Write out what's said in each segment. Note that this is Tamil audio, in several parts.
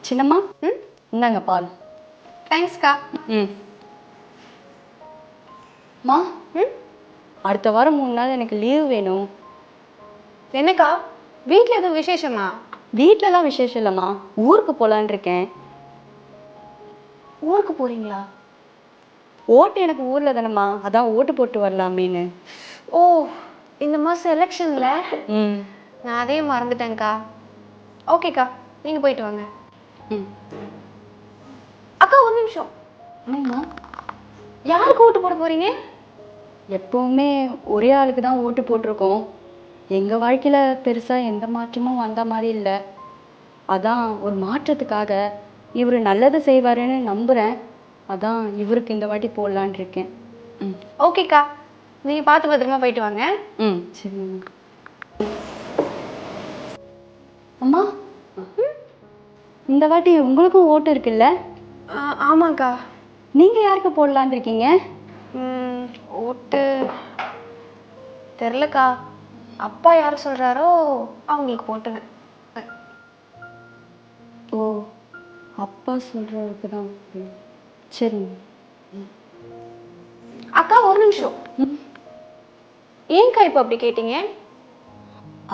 சின்னம்மா, இந்தாங்க பால். தேங்க்ஸ்க்கா. மா, அடுத்த வாரம் 3 நாள் எனக்கு லீவ் வேணும். என்னக்கா, வீட்டில் எதுவும் விசேஷமா? வீட்டிலலாம் விசேஷம் இல்லைம்மா, ஊருக்கு போகலான் இருக்கேன். ஊருக்கு போறீங்களா? ஓட்டு எனக்கு ஊரில் தானேம்மா, அதான் ஓட்டு போட்டு வரலாமேன்னு. ஓ, இந்த மாதம் எலெக்ஷனில் நான் அதே மறந்துட்டேன்க்கா. ஓகேக்கா, நீங்கள் போயிட்டு வாங்க. அக்கா ஒரு நிமிஷம். என்னம்மா? யாருக்கு ஓட்டு போட போறீங்க? எப்போவுமே ஒரே ஆளுக்கு தான் ஓட்டு போட்டிருக்கோம். எங்கள் வாழ்க்கையில் பெருசாக எந்த மாற்றமும் வந்த மாதிரி இல்லை. அதான் ஒரு மாற்றத்துக்காக இவர் நல்லது செய்வாருன்னு நம்புகிறேன். அதான் இவருக்கு இந்த வாட்டி போடலான் இருக்கேன். ஓகேக்கா, நீங்கள் பார்த்து பத்திரமா போயிட்டு வாங்க. சரி அம்மா. இந்த வாட்டி உங்களுக்கும் ஓட்டு இருக்குல்ல? ஆமாக்கா. நீங்கள் யாருக்கு போடலான் இருக்கீங்க? ஓட்டு தெரிலக்கா. அப்பா யார் சொல்கிறாரோ அவங்களுக்கு போட்டுவேன். ஓ, அப்பா சொல்கிறதுக்கு தான். சரி அக்கா ஒரு நிமிஷம். ஏன்க்கா இப்போ அப்படி கேட்டீங்க?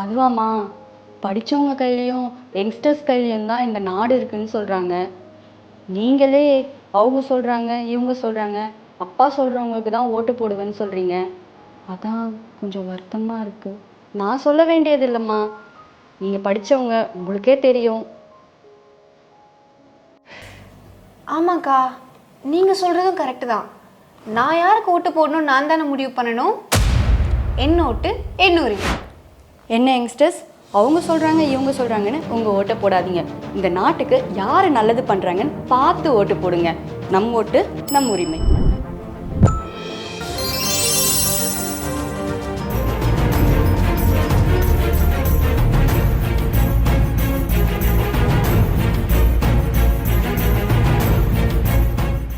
அதுவாம்மா, படித்தவங்க கையிலையும் யங்ஸ்டர்ஸ் கையிலையும் தான் இந்த நாடு இருக்குன்னு சொல்கிறாங்க. நீங்களே அவங்க சொல்கிறாங்க இவங்க சொல்கிறாங்க, அப்பா சொல்கிறவங்களுக்கு தான் ஓட்டு போடுவேன்னு சொல்கிறீங்க. அதான் கொஞ்சம் வருத்தமாக இருக்குது. நான் சொல்ல வேண்டியது இல்லைம்மா, நீங்கள் படித்தவங்க, உங்களுக்கே தெரியும். ஆமாக்கா, நீங்கள் சொல்கிறதும் கரெக்டு தான். நான் யாருக்கு ஓட்டு போடணும் நான் தானே முடிவு பண்ணணும். என்ன ஓட்டு என்ன உரிமை. என்ன யங்ஸ்டர்ஸ், அவங்க சொல்கிறாங்க இவங்க சொல்கிறாங்கன்னு உங்கள் ஓட்டை போடாதீங்க. இந்த நாட்டுக்கு யார் நல்லது பண்ணுறாங்கன்னு பார்த்து ஓட்டு போடுங்க. நம் ஓட்டு நம் உரிமை.